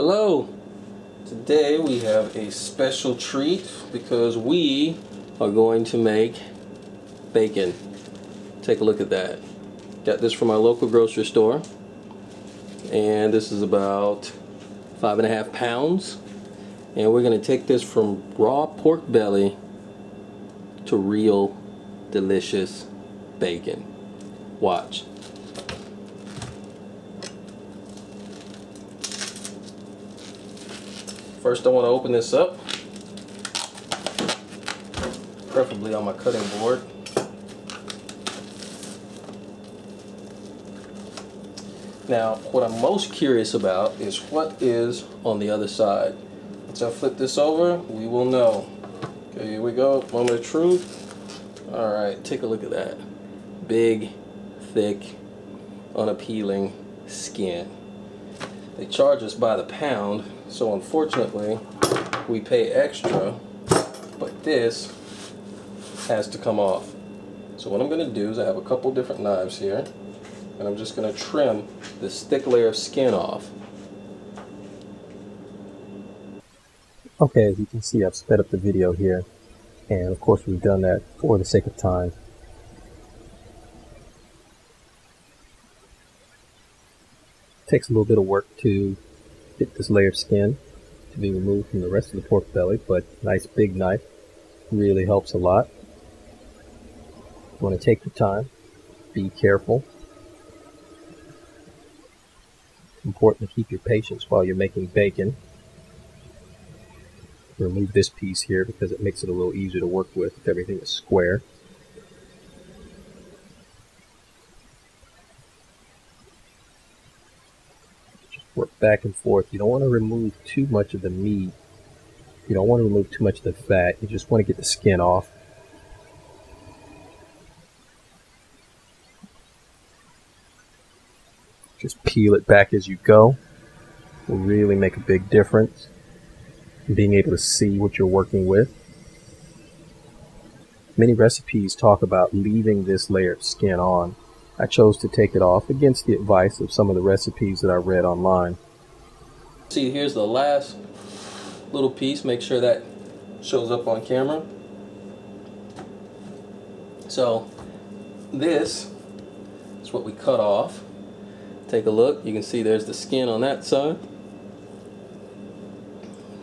Hello! Today we have a special treat because we are going to make bacon. Take a look at that. Got this from our local grocery store, and this is about 5.5 pounds, and we're going to take this from raw pork belly to real delicious bacon. Watch. First I want to open this up, preferably on my cutting board. Now what I'm most curious about is what is on the other side. Once I flip this over, we will know. Okay, here we go, moment of truth. Alright, take a look at that. Big, thick, unappealing skin. They charge us by the pound, so unfortunately we pay extra, but this has to come off. So what I'm going to do is I have a couple different knives here, and I'm just going to trim this thick layer of skin off. Okay, as you can see, I've sped up the video here, and of course we've done that for the sake of time. It takes a little bit of work to get this layer of skin to be removed from the rest of the pork belly, but a nice big knife really helps a lot. You want to take your time, be careful. It's important to keep your patience while you're making bacon. Remove this piece here because it makes it a little easier to work with if everything is square. Just work back and forth. You don't want to remove too much of the meat. You don't want to remove too much of the fat. You just want to get the skin off. Just peel it back as you go. Will really make a big difference in being able to see what you're working with. Many recipes talk about leaving this layer of skin on. I chose to take it off against the advice of some of the recipes that I read online. See, here's the last little piece. Make sure that shows up on camera. So this is what we cut off. Take a look. You can see there's the skin on that side.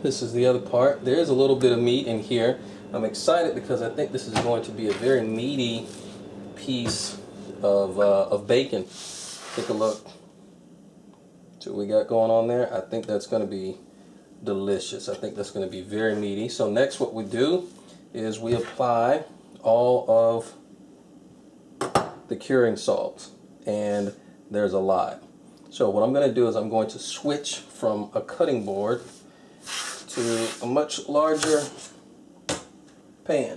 This is the other part. There's a little bit of meat in here. I'm excited because I think this is going to be a very meaty piece of bacon. Take a look. See what we got going on there? I think that's going to be delicious. I think that's going to be very meaty. So next what we do is we apply all of the curing salt, and there's a lot. So what I'm going to do is I'm going to switch from a cutting board to a much larger pan.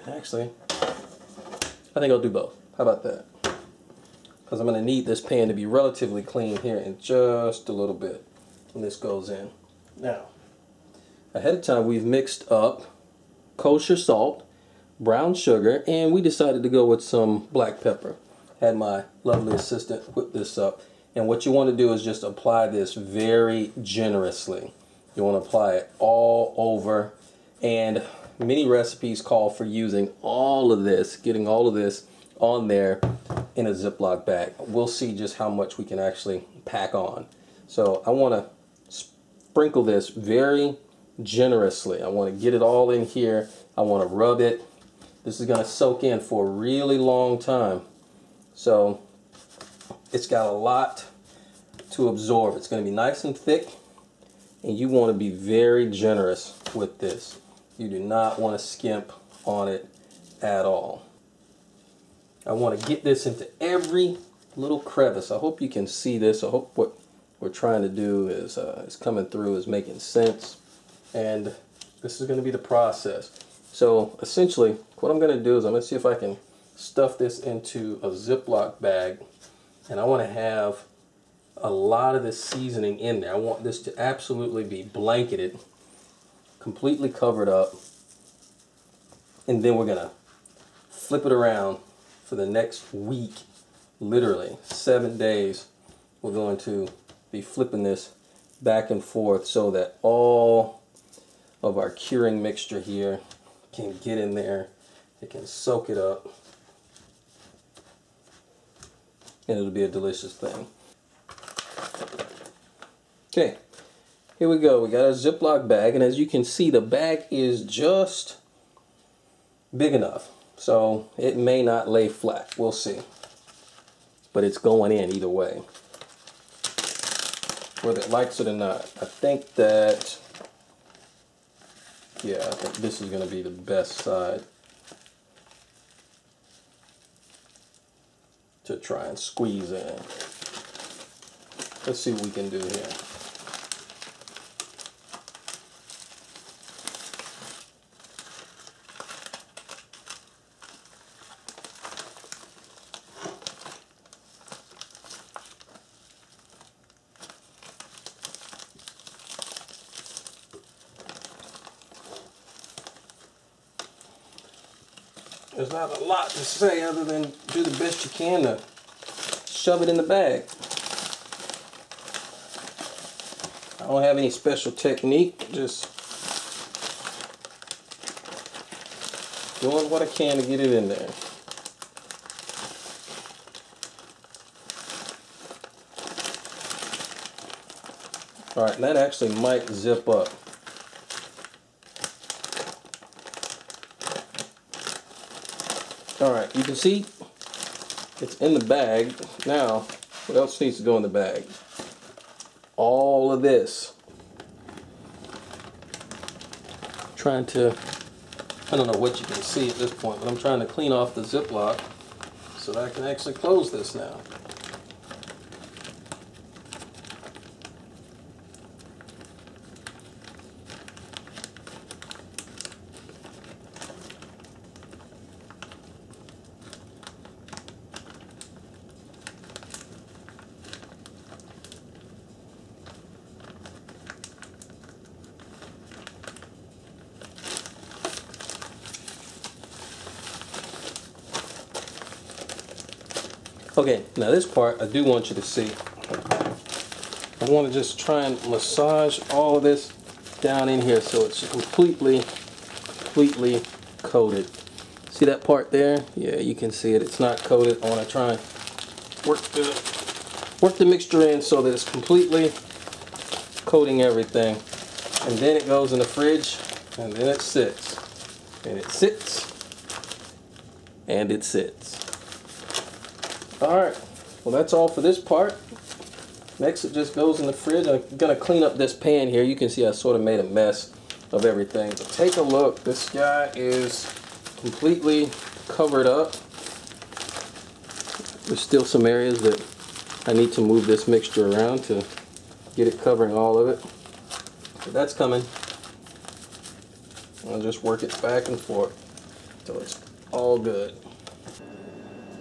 Actually, I think I'll do both. How about that? Because I'm going to need this pan to be relatively clean here in just a little bit when this goes in. Now, ahead of time we've mixed up kosher salt, brown sugar, and we decided to go with some black pepper. Had my lovely assistant whip this up. And what you want to do is just apply this very generously. You want to apply it all over, and many recipes call for using all of this, getting all of this on there in a Ziploc bag. We'll see just how much we can actually pack on. So I want to sprinkle this very generously. I want to get it all in here. I want to rub it. This is going to soak in for a really long time. So it's got a lot to absorb. It's going to be nice and thick, and you want to be very generous with this. You do not want to skimp on it at all. I want to get this into every little crevice. I hope you can see this. I hope what we're trying to do is coming through, is making sense. And this is going to be the process. So essentially what I'm going to do is I'm going to see if I can stuff this into a Ziploc bag, and I want to have a lot of this seasoning in there. I want this to absolutely be blanketed, completely covered up, and then we're going to flip it around for the next week, literally 7 days, we're going to be flipping this back and forth so that all of our curing mixture here can get in there. It can soak it up, and it'll be a delicious thing. Okay, here we go. We got our Ziploc bag, and as you can see, the bag is just big enough, so it may not lay flat. We'll see, but it's going in either way, whether it likes it or not. I think that, yeah, I think this is going to be the best side to try and squeeze in. Let's see what we can do here. There's not a lot to say other than do the best you can to shove it in the bag. I don't have any special technique, just doing what I can to get it in there. Alright, that actually might zip up. Alright, you can see it's in the bag. Now, what else needs to go in the bag? All of this. Trying to, I don't know what you can see at this point, but I'm trying to clean off the Ziploc so that I can actually close this now. Okay, now this part I do want you to see. I want to just try and massage all of this down in here so it's completely coated. See that part there? Yeah, you can see it. It's not coated. I want to try and work the mixture in so that it's completely coating everything. And then it goes in the fridge, and then it sits. And it sits. And it sits. Alright, well that's all for this part. Next it just goes in the fridge. I'm going to clean up this pan here. You can see I sort of made a mess of everything. But take a look. This guy is completely covered up. There's still some areas that I need to move this mixture around to get it covering all of it. But that's coming. I'll just work it back and forth until it's all good.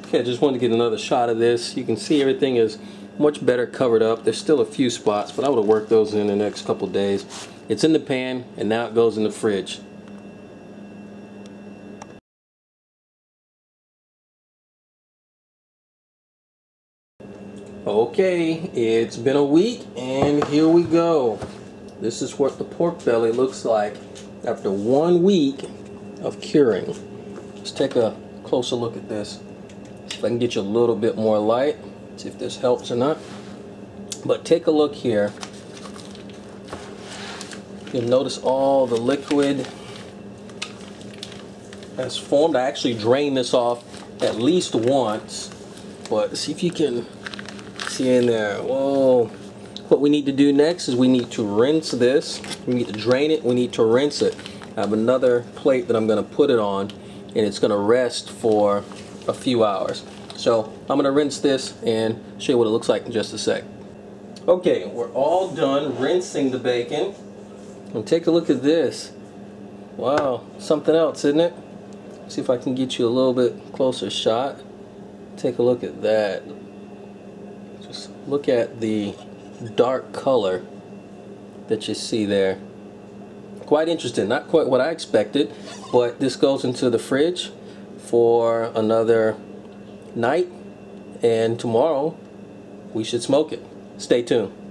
Okay, I just wanted to get another shot of this. You can see everything is much better covered up. There's still a few spots, but I would have worked those in the next couple days. It's in the pan, and now it goes in the fridge. Okay, it's been a week, and here we go. This is what the pork belly looks like after 1 week of curing. Let's take a closer look at this. See if I can get you a little bit more light. See if this helps or not. But take a look here. You'll notice all the liquid has formed. I actually drained this off at least once. But see if you can see in there. Whoa. What we need to do next is we need to rinse this. We need to drain it. We need to rinse it. I have another plate that I'm going to put it on, and it's going to rest for a few hours. So I'm going to rinse this and show you what it looks like in just a sec. Okay, we're all done rinsing the bacon. And take a look at this. Wow, something else, isn't it? See if I can get you a little bit closer shot. Take a look at that. Just look at the dark color that you see there. Quite interesting. Not quite what I expected, but this goes into the fridge for another night, and tomorrow we should smoke it. Stay tuned.